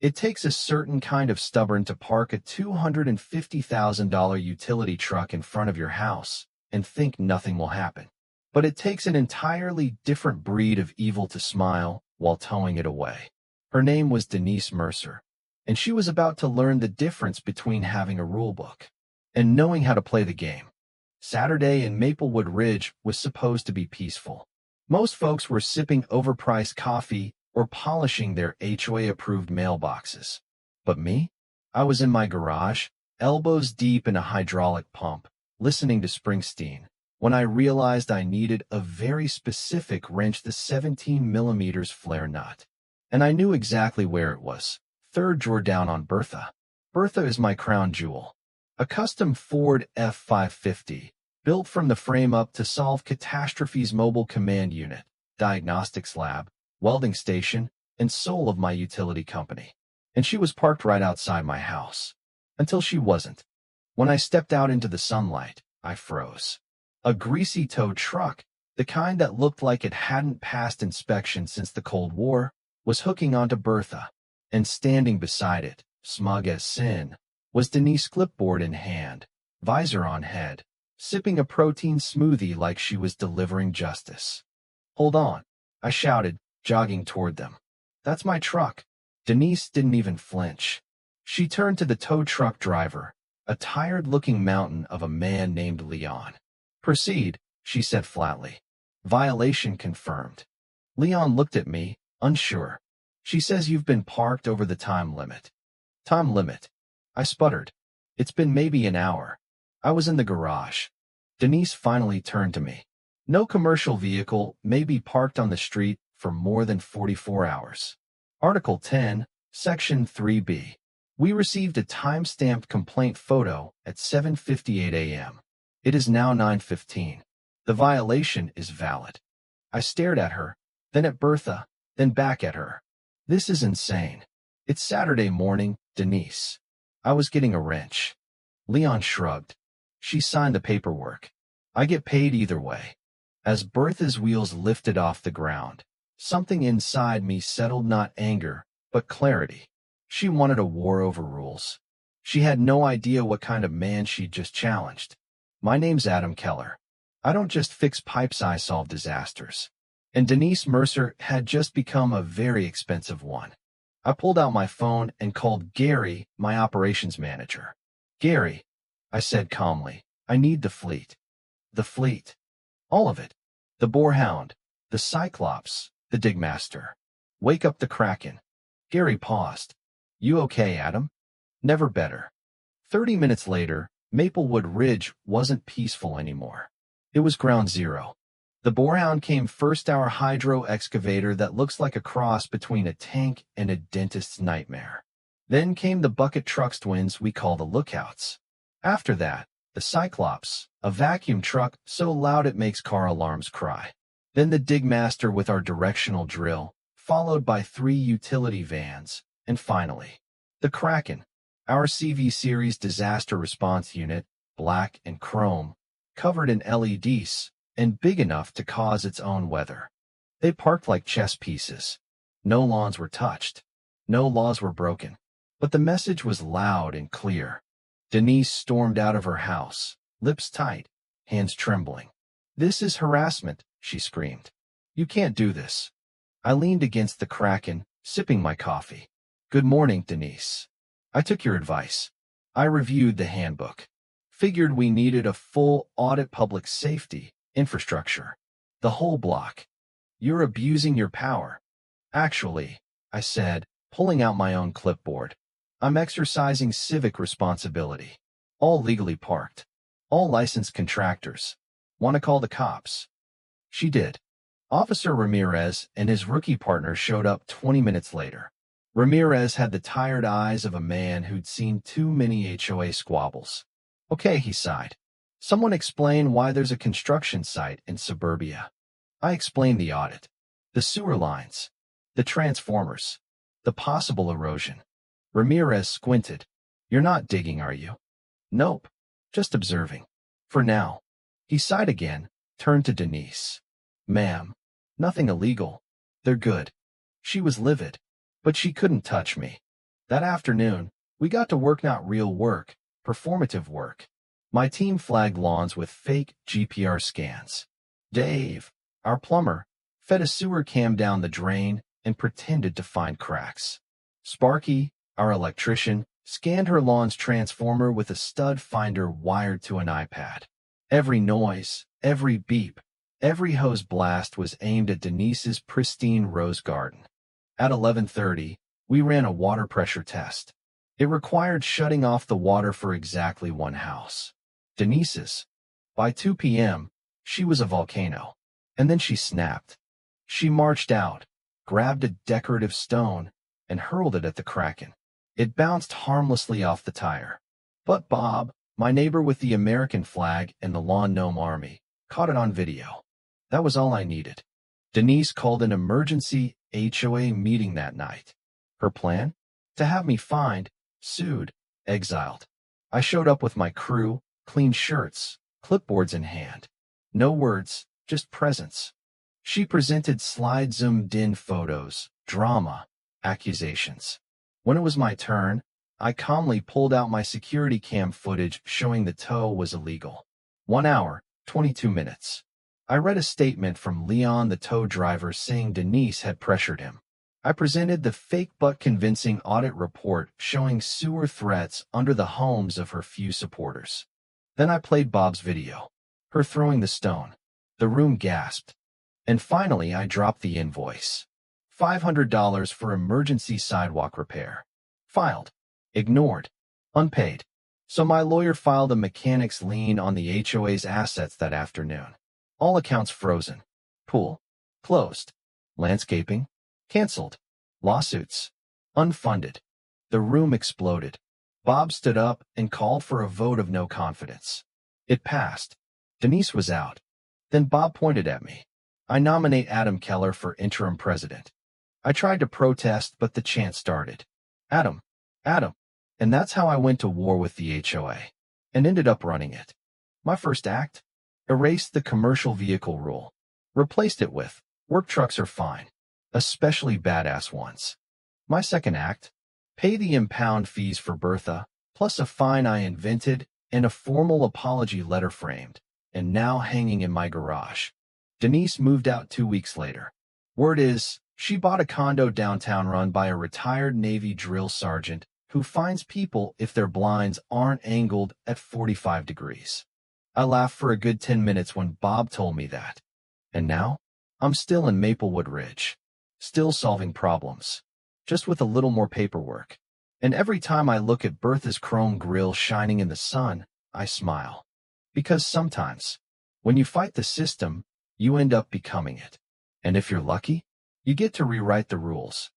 It takes a certain kind of stubborn to park a $250,000 utility truck in front of your house and think nothing will happen. But it takes an entirely different breed of evil to smile while towing it away. Her name was Denise Mercer, and she was about to learn the difference between having a rule book and knowing how to play the game. Saturday in Maplewood Ridge was supposed to be peaceful. Most folks were sipping overpriced coffee or polishing their HOA-approved mailboxes. But me? I was in my garage, elbows deep in a hydraulic pump, listening to Springsteen, when I realized I needed a very specific wrench, the 17mm flare nut. And I knew exactly where it was. Third drawer down on Bertha. Bertha is my crown jewel. A custom Ford F-550, built from the frame up to solve catastrophes. Mobile command unit, diagnostics lab, welding station, and soul of my utility company. And she was parked right outside my house. Until she wasn't. When I stepped out into the sunlight, I froze. A greasy tow truck, the kind that looked like it hadn't passed inspection since the Cold War, was hooking onto Bertha. And standing beside it, smug as sin, was Denise, clipboard in hand, visor on head, sipping a protein smoothie like she was delivering justice. "Hold on," I shouted, jogging toward them. "That's my truck." Denise didn't even flinch. She turned to the tow truck driver, a tired-looking mountain of a man named Leon. "Proceed," she said flatly. "Violation confirmed." Leon looked at me, unsure. "She says you've been parked over the time limit." "Time limit?" I sputtered. "It's been maybe an hour. I was in the garage." Denise finally turned to me. "No commercial vehicle may be parked on the street for more than 44 hours. Article 10, Section 3B. We received a time-stamped complaint photo at 7:58 a.m. It is now 9:15. The violation is valid." I stared at her, then at Bertha, then back at her. "This is insane." "It's Saturday morning, Denise. I was getting a wrench." Leon shrugged. "She signed the paperwork. I get paid either way." As Bertha's wheels lifted off the ground, something inside me settled, not anger, but clarity. She wanted a war over rules. She had no idea what kind of man she'd just challenged. "My name's Adam Keller. I don't just fix pipes, I solve disasters." And Denise Mercer had just become a very expensive one. I pulled out my phone and called Gary, my operations manager. "Gary," I said calmly, "I need the fleet." "The fleet?" "All of it. The Boarhound, the Cyclops, the Digmaster. Wake up the Kraken." Gary paused. "You okay, Adam?" "Never better." 30 minutes later, Maplewood Ridge wasn't peaceful anymore. It was ground zero. The Boarhound came first, our hydro excavator that looks like a cross between a tank and a dentist's nightmare. Then came the bucket trucks, twins we call the Lookouts. After that, the Cyclops, a vacuum truck so loud it makes car alarms cry. Then the Digmaster with our directional drill, followed by 3 utility vans, and finally, the Kraken, our CV Series disaster response unit, black and chrome, covered in LEDs, and big enough to cause its own weather. They parked like chess pieces. No lawns were touched. No laws were broken. But the message was loud and clear. Denise stormed out of her house, lips tight, hands trembling. "This is harassment," she screamed. "You can't do this." I leaned against the Kraken, sipping my coffee. "Good morning, Denise. I took your advice. I reviewed the handbook. Figured we needed a full audit, public safety, infrastructure. The whole block. You're abusing your power." "Actually," I said, pulling out my own clipboard, "I'm exercising civic responsibility. All legally parked. All licensed contractors. Want to call the cops?" She did. Officer Ramirez and his rookie partner showed up 20 minutes later. Ramirez had the tired eyes of a man who'd seen too many HOA squabbles. "Okay," he sighed. "Someone explain why there's a construction site in suburbia." I explained the audit. The sewer lines. The transformers. The possible erosion. Ramirez squinted. "You're not digging, are you?" "Nope. Just observing. For now." He sighed again, turned to Denise. "Ma'am, nothing illegal. They're good." She was livid, but she couldn't touch me. That afternoon, we got to work, not real work, performative work. My team flagged lawns with fake GPR scans. Dave, our plumber, fed a sewer cam down the drain and pretended to find cracks. Sparky, our electrician, scanned her lawn's transformer with a stud finder wired to an iPad. Every noise, every beep, every hose blast was aimed at Denise's pristine rose garden. At 11:30, we ran a water pressure test. It required shutting off the water for exactly one house, Denise's. By 2 p.m., she was a volcano. And then she snapped. She marched out, grabbed a decorative stone, and hurled it at the Kraken. It bounced harmlessly off the tire. But Bob, my neighbor with the American flag and the lawn gnome army, caught it on video. That was all I needed. Denise called an emergency HOA meeting that night. Her plan? To have me fined, sued, exiled. I showed up with my crew, clean shirts, clipboards in hand. No words, just presence. She presented slide zoomed-in photos, drama, accusations. When it was my turn, I calmly pulled out my security cam footage showing the tow was illegal. 1 hour, 22 minutes. I read a statement from Leon, the tow driver, saying Denise had pressured him. I presented the fake but convincing audit report showing sewer threats under the homes of her few supporters. Then I played Bob's video, her throwing the stone. The room gasped. And finally, I dropped the invoice. $500 for emergency sidewalk repair. Filed. Ignored. Unpaid. So my lawyer filed a mechanic's lien on the HOA's assets that afternoon. All accounts frozen. Pool. Closed. Landscaping. Canceled. Lawsuits. Unfunded. The room exploded. Bob stood up and called for a vote of no confidence. It passed. Denise was out. Then Bob pointed at me. I nominate Adam Keller for interim president. I tried to protest, but the chant started. Adam. Adam. And that's how I went to war with the HOA. And ended up running it. My first act? Erased the commercial vehicle rule. Replaced it with, work trucks are fine. Especially badass ones. My second act? Pay the impound fees for Bertha, plus a fine I invented, and a formal apology letter framed, and now hanging in my garage. Denise moved out 2 weeks later. Word is, she bought a condo downtown run by a retired Navy drill sergeant who finds people if their blinds aren't angled at 45 degrees. I laughed for a good 10 minutes when Bob told me that. And now, I'm still in Maplewood Ridge. Still solving problems. Just with a little more paperwork. And every time I look at Bertha's chrome grille shining in the sun, I smile. Because sometimes, when you fight the system, you end up becoming it. And if you're lucky, you get to rewrite the rules.